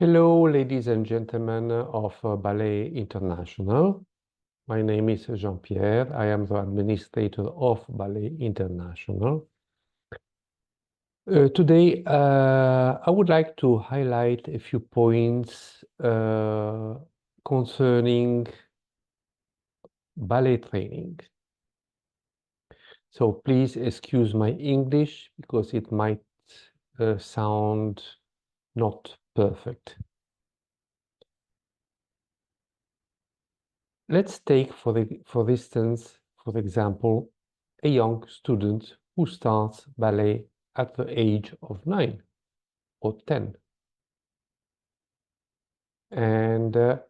Hello, ladies and gentlemen of Ballet International. My name is Jean-Pierre. I am the administrator of Ballet International. Today, I would like to highlight a few points concerning ballet training. So please excuse my English because it might sound not perfect. Let's take, for example, a young student who starts ballet at the age of 9 or 10. And the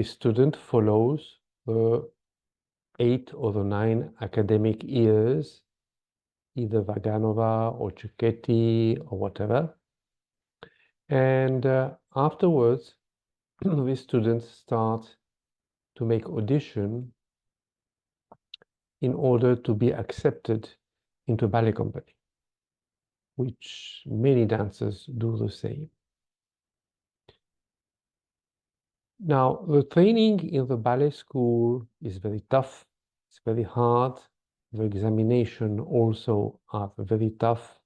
student follows the 8 or the 9 academic years, either Vaganova or Cecchetti or whatever. And afterwards, the students start to make audition in order to be accepted into a ballet company, which many dancers do the same. Now, the training in the ballet school is very tough, it's very hard. The examination also are very tough.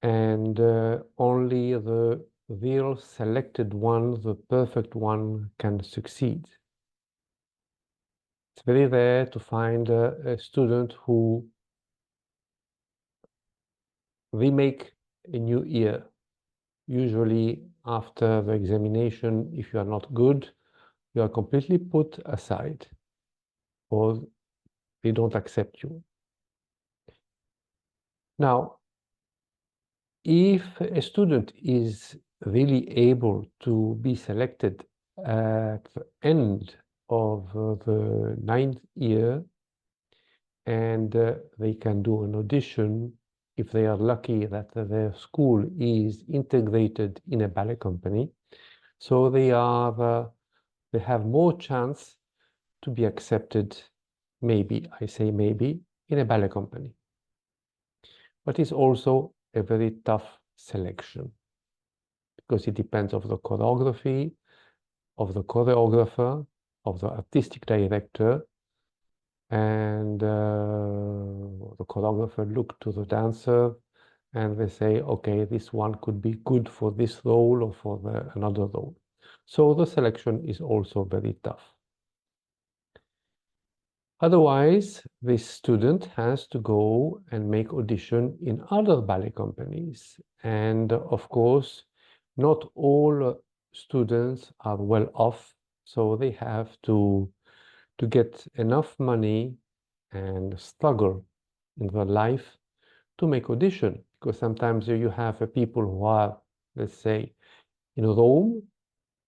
And only the real selected one, the perfect one, can succeed. It's very rare to find a student who remake a new year. Usually after the examination, if you are not good, you are completely put aside or they don't accept you. Now, if a student is really able to be selected at the end of the 9th year and they can do an audition, if they are lucky that their school is integrated in a ballet company, so they have more chance to be accepted, maybe, I say maybe, in a ballet company. But it's also a very tough selection because it depends of the choreography, of the choreographer, of the artistic director, and the choreographer look to the dancer and they say, okay, this one could be good for this role or for another role. So the selection is also very tough. Otherwise, this student has to go and make audition in other ballet companies. And of course, not all students are well off, so they have to get enough money and struggle in their life to make audition. Because sometimes you have people who are, let's say, in Rome,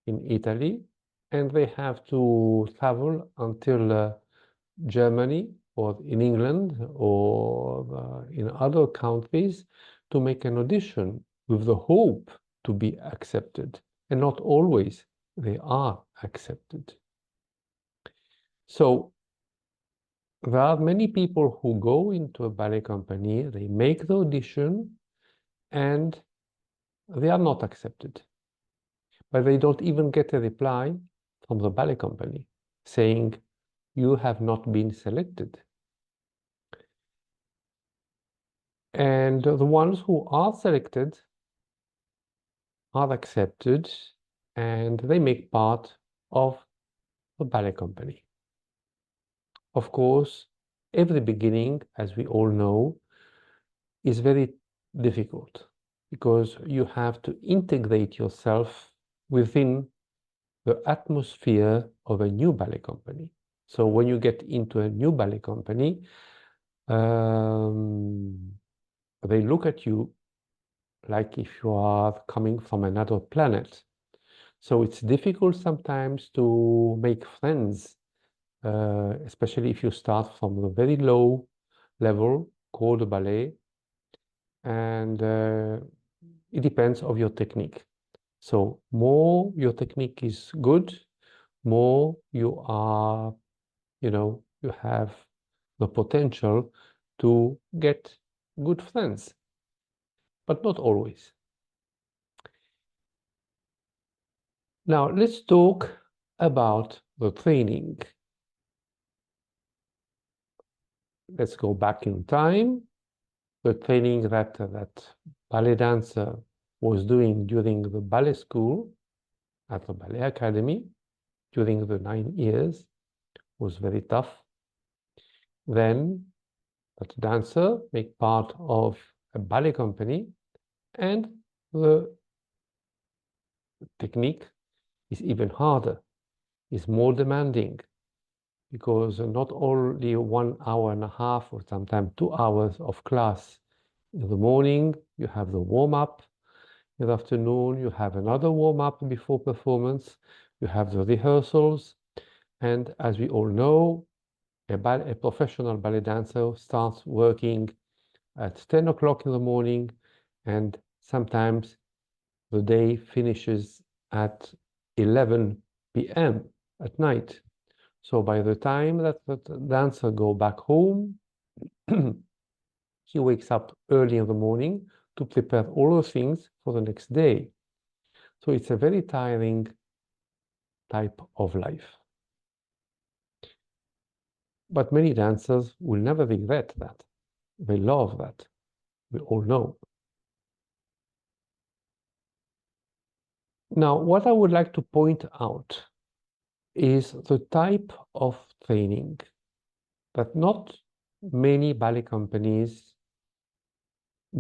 in Italy, and they have to travel until Germany or in England or in other countries to make an audition with the hope to be accepted. And not always they are accepted. So there are many people who go into a ballet company, they make the audition, and they are not accepted. But they don't even get a reply from the ballet company saying, you have not been selected. And the ones who are selected are accepted and they make part of the ballet company. Of course, every beginning, as we all know, is very difficult because you have to integrate yourself within the atmosphere of a new ballet company. So when you get into a new ballet company, they look at you like if you are coming from another planet. So it's difficult sometimes to make friends, especially if you start from a very low level called ballet, and it depends of your technique. So more your technique is good, more you are, you have the potential to get good friends, but not always. Now, let's talk about the training. Let's go back in time. The training that ballet dancer was doing during the ballet school at the ballet academy during the 9 years was very tough. Then that dancer make part of a ballet company, and the technique is even harder, is more demanding, because not only 1 hour and a half or sometimes 2 hours of class. In the morning, you have the warm-up. In the afternoon, you have another warm-up before performance. You have the rehearsals. And as we all know, a professional ballet dancer starts working at 10 o'clock in the morning, and sometimes the day finishes at 11 p.m. at night. So by the time that the dancer go back home, he wakes up early in the morning to prepare all the things for the next day. So it's a very tiring type of life. But many dancers will never regret that. They love that. We all know. Now, what I would like to point out is the type of training that not many ballet companies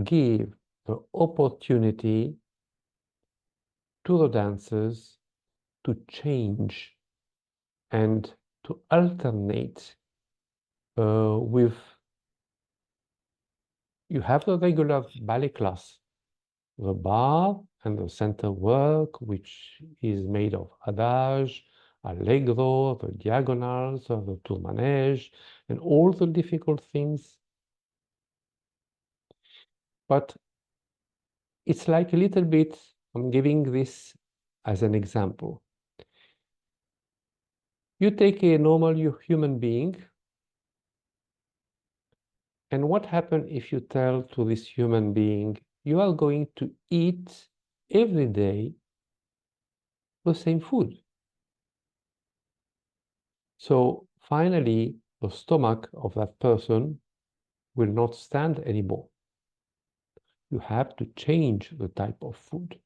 give the opportunity to the dancers to change and to alternate with, you have the regular ballet class, the bar and the center work, which is made of adage, allegro, the diagonals, the tour manège, and all the difficult things. But it's like a little bit, I'm giving this as an example. You take a normal human being, and what happens if you tell to this human being, you are going to eat every day the same food? So finally, the stomach of that person will not stand anymore. You have to change the type of food.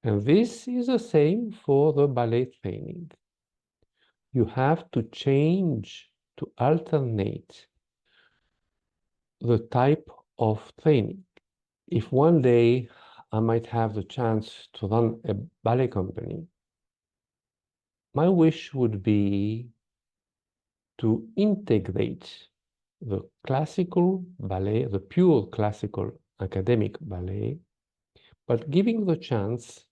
And this is the same for the ballet training. You have to change, to alternate the type of training. If one day I might have the chance to run a ballet company, my wish would be to integrate the classical ballet, the pure classical academic ballet, but giving the chance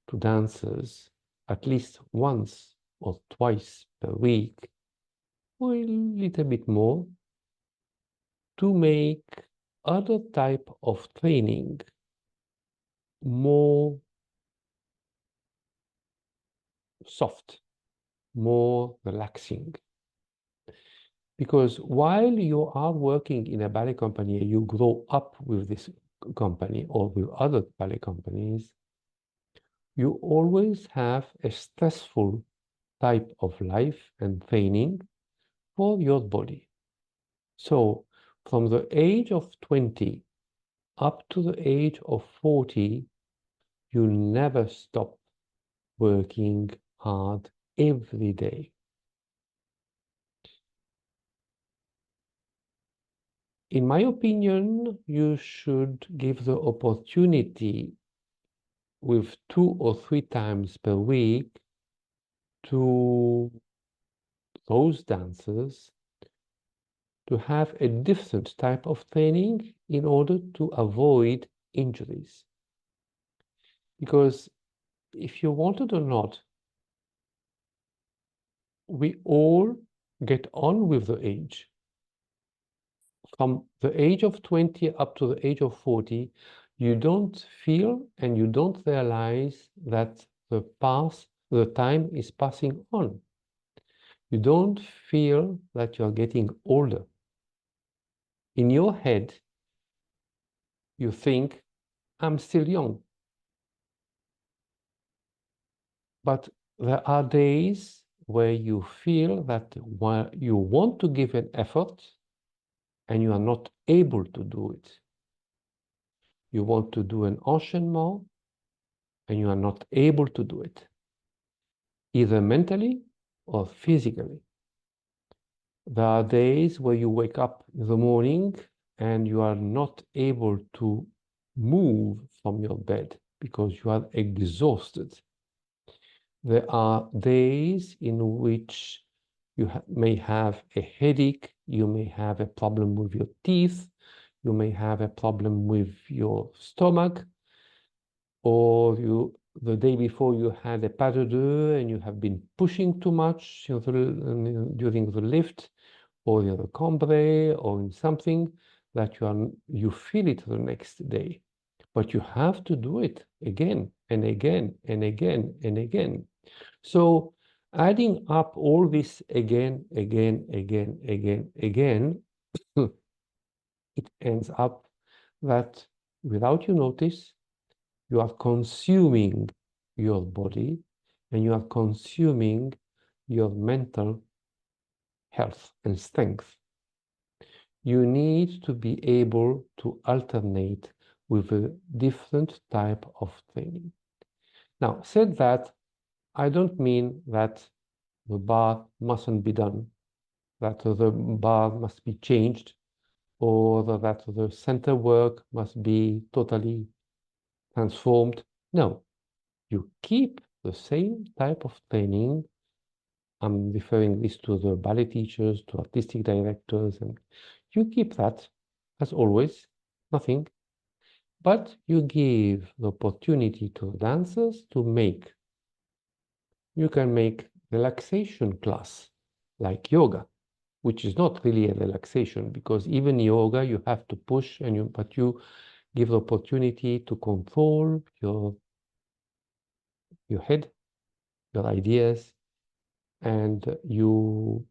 to dancers at least once or twice per week, or a little bit more, to make other type of training more soft, more relaxing. Because while you are working in a ballet company, you grow up with this company or with other ballet companies, you always have a stressful type of life and training for your body. So from the age of 20 up to the age of 40, you never stop working hard every day. In my opinion, you should give the opportunity with 2 or 3 times per week to those dancers to have a different type of training in order to avoid injuries. Because if you want it or not, we all get on with the age. From the age of 20 up to the age of 40, you don't feel and you don't realize that the time is passing on. You don't feel that you're getting older. In your head, you think, I'm still young. But there are days where you feel that you want to give an effort and you are not able to do it. You want to do an enchaînement and you are not able to do it, either mentally or physically. There are days where you wake up in the morning and you are not able to move from your bed because you are exhausted. There are days in which you may have a headache, you may have a problem with your teeth, you may have a problem with your stomach, or the day before you had a pas de deux and you have been pushing too much during the lift or the cambrai or in something that you feel it the next day. But you have to do it again and again and again and again. So adding up all this again, again, again, again, again, it ends up that without you notice, you are consuming your body and you are consuming your mental health and strength. You need to be able to alternate with a different type of training. Now, said that, I don't mean that the bar mustn't be done, that the bar must be changed, or that the center work must be totally transformed. No, you keep the same type of training. I'm referring this to the ballet teachers, to artistic directors, and you keep that as always, nothing. But you give the opportunity to dancers to make. You can make relaxation class like yoga, which is not really a relaxation because even yoga you have to push but you give the opportunity to control your head, your ideas, and you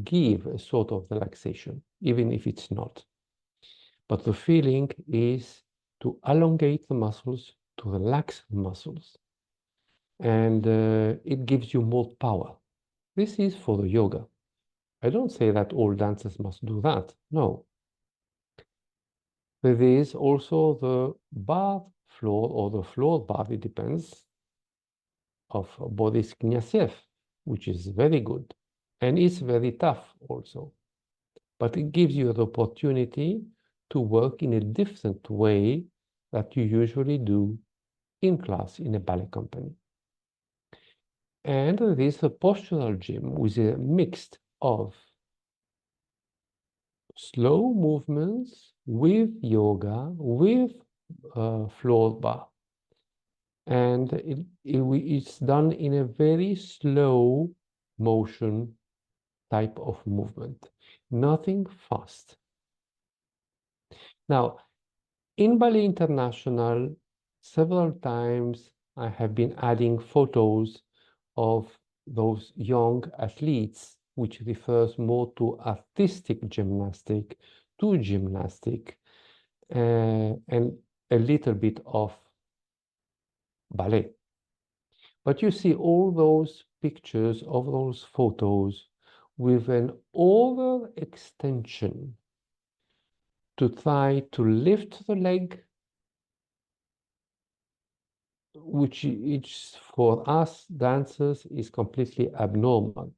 give a sort of relaxation, even if it's not. But the feeling is to elongate the muscles, to relax the muscles, and it gives you more power. This is for the yoga. I don't say that all dancers must do that. No. There is also the bar floor or the floor bar, it depends, of Boris Kniazev, which is very good. And it's very tough also. But it gives you the opportunity to work in a different way that you usually do in class in a ballet company. And there is a postural gym with a mix of slow movements with yoga, with floor bar. And it's done in a very slow motion type of movement, nothing fast. Now, in Ballet International, several times I have been adding photos of those young athletes, which refers more to artistic gymnastic, to gymnastic, and a little bit of ballet. But you see all those pictures of those photos with an overextension to try to lift the leg, which for us dancers is completely abnormal,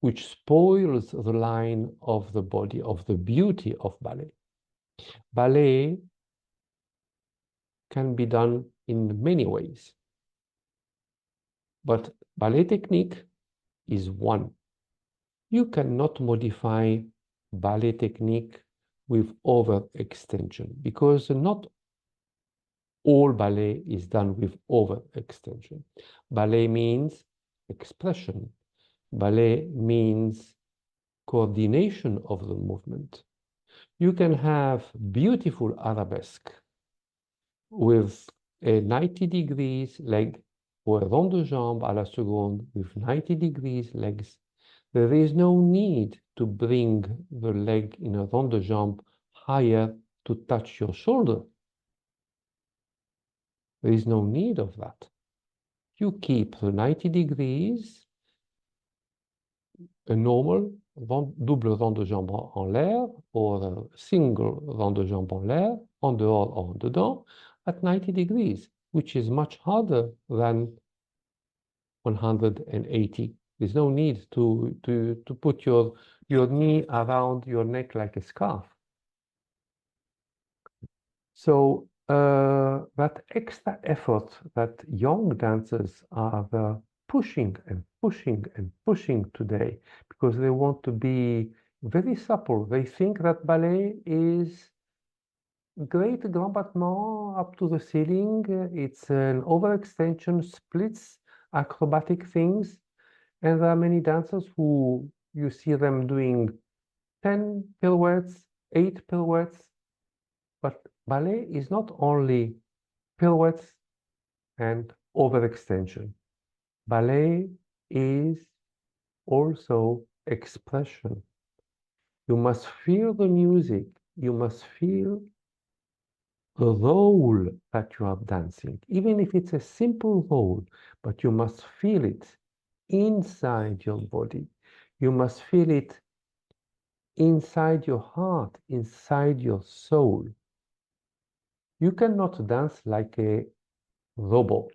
which spoils the line of the body, of the beauty of ballet. Ballet can be done in many ways, but ballet technique is one. You cannot modify ballet technique with overextension because not all ballet is done with overextension. Ballet means expression. Ballet means coordination of the movement. You can have beautiful arabesque with a 90 degrees leg or a rond de jambe à la seconde with 90 degrees legs. There is no need to bring the leg in a rond de jambe higher to touch your shoulder. There is no need of that. You keep the 90 degrees, a normal double rang de jambes en l'air, or a single rang de jambes en l'air, en dehors or en dedans, at 90 degrees, which is much harder than 180. There's no need to put your knee around your neck like a scarf. So that extra effort that young dancers are pushing and pushing and pushing today, because they want to be very supple. They think that ballet is great grand battement up to the ceiling. It's an overextension, splits, acrobatic things. And there are many dancers who you see them doing 10 pirouettes, 8 pirouettes. But ballet is not only pirouettes and overextension. Ballet is also expression. You must feel the music. You must feel the role that you are dancing, even if it's a simple role, but you must feel it inside your body. You must feel it inside your heart, inside your soul. You cannot dance like a robot.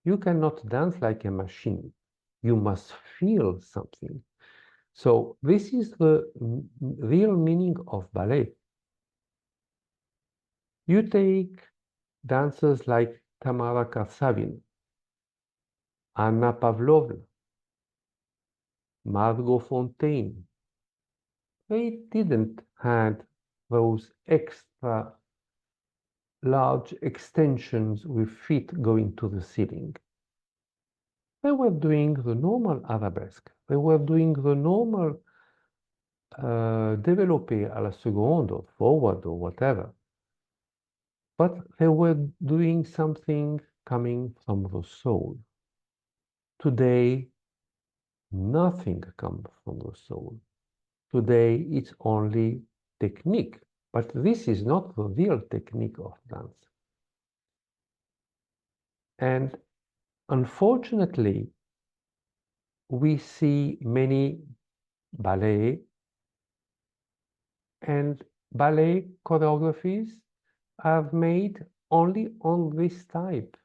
You cannot dance like a machine. You must feel something. So this is the real meaning of ballet. You take dancers like Tamara Karsavin, Anna Pavlovna, Margot Fontaine. They didn't have those extra large extensions with feet going to the ceiling. They were doing the normal arabesque. They were doing the normal développé à la seconde or forward or whatever. But they were doing something coming from the soul. Today, nothing comes from the soul. Today, it's only technique. But this is not the real technique of dance. And unfortunately, we see many ballet and ballet choreographies are made only on this type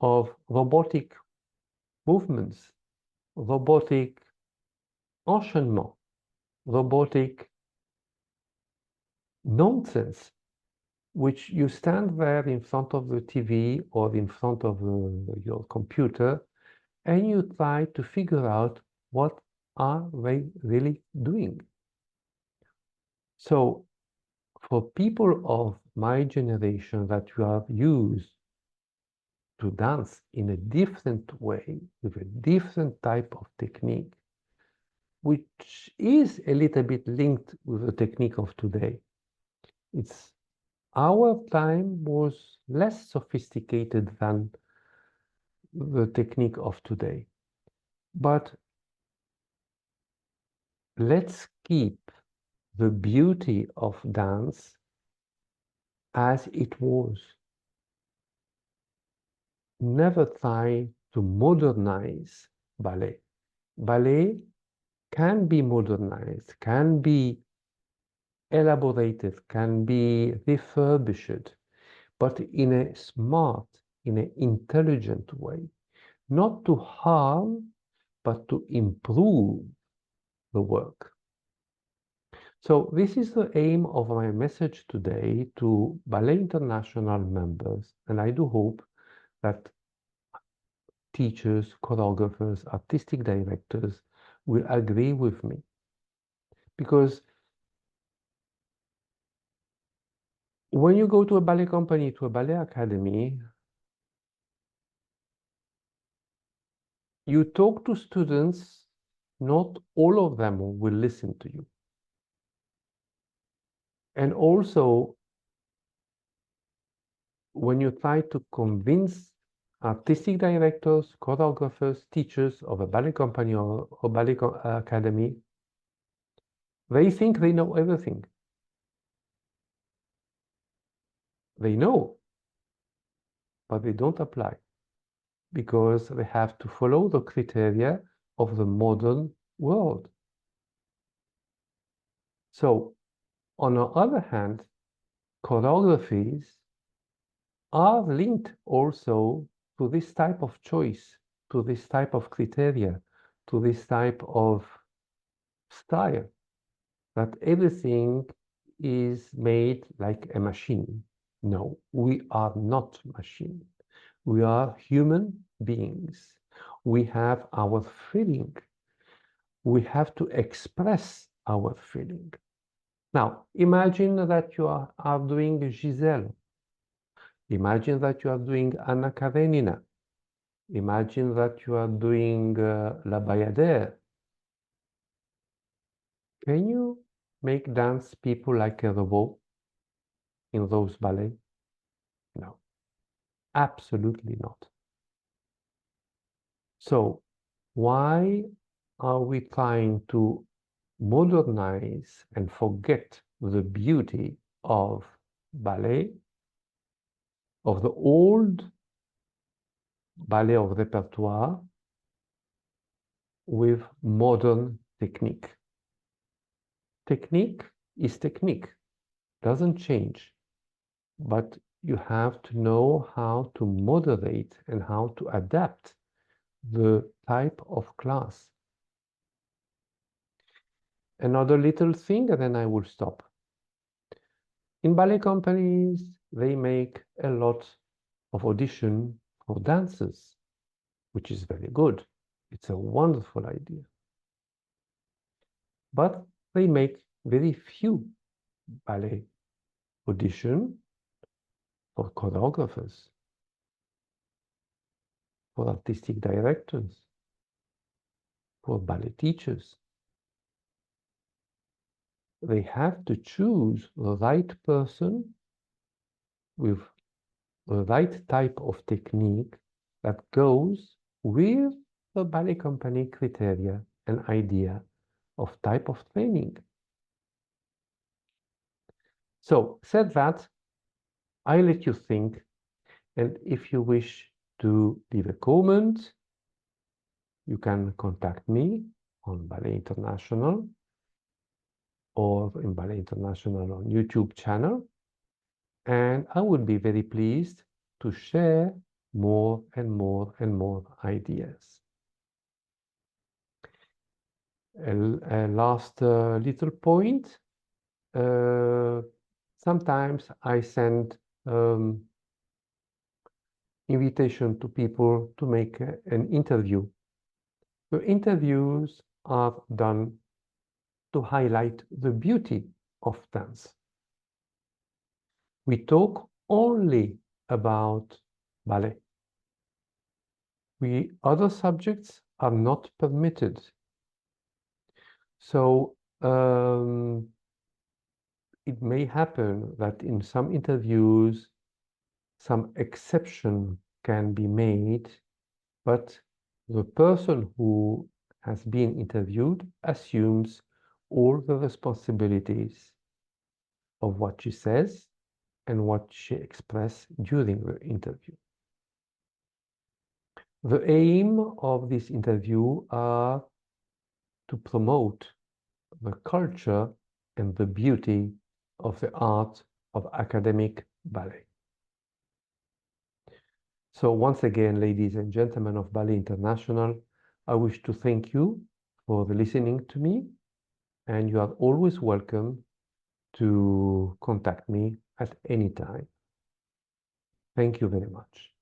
of robotic movements, robotic enchaînement, robotic nonsense, which you stand there in front of the TV or in front of your computer and you try to figure out what are they really doing. So for people of my generation that you are used to dance in a different way, with a different type of technique, which is a little bit linked with the technique of today. It's our time was less sophisticated than the technique of today. But let's keep the beauty of dance as it was. Never try to modernize ballet. Ballet can be modernized, can be elaborated, can be refurbished, but in a smart, in an intelligent way, not to harm, but to improve the work. So this is the aim of my message today to Ballet International members, and I do hope that teachers, choreographers, artistic directors will agree with me. Because when you go to a ballet company, to a ballet academy, you talk to students, not all of them will listen to you. And also, when you try to convince artistic directors, choreographers, teachers of a ballet company or ballet academy, they think they know everything. They know, but they don't apply because they have to follow the criteria of the modern world. So, on the other hand, choreographies are linked also to this type of choice, to this type of criteria, to this type of style, that everything is made like a machine. No, we are not machine. We are human beings. We have our feeling. We have to express our feeling. Now, imagine that you are doing Giselle. Imagine that you are doing Anna Karenina. Imagine that you are doing La Bayadère. Can you make dance people like a robot in those ballets? No, absolutely not. So why are we trying to modernize and forget the beauty of ballet, of the old ballet of repertoire with modern technique? Technique is technique, doesn't change, but you have to know how to moderate and how to adapt the type of class. Another little thing, and then I will stop. In ballet companies, they make a lot of audition for dancers, which is very good. It's a wonderful idea. But they make very few ballet audition for choreographers, for artistic directors, for ballet teachers. They have to choose the right person with the right type of technique that goes with the ballet company criteria and idea of type of training. So, said that, I let you think, and if you wish to leave a comment, you can contact me on Ballet International or in Ballet International on YouTube channel, and I would be very pleased to share more and more and more ideas. A last little point. Sometimes I send invitation to people to make an interview. The interviews are done to highlight the beauty of dance. We talk only about ballet. Other subjects are not permitted. So it may happen that in some interviews, some exception can be made, but the person who has been interviewed assumes all the responsibilities of what she says and what she expressed during the interview. The aim of this interview are to promote the culture and the beauty of the art of academic ballet. So once again, ladies and gentlemen of Ballet International, I wish to thank you for listening to me, and you are always welcome to contact me at any time. Thank you very much.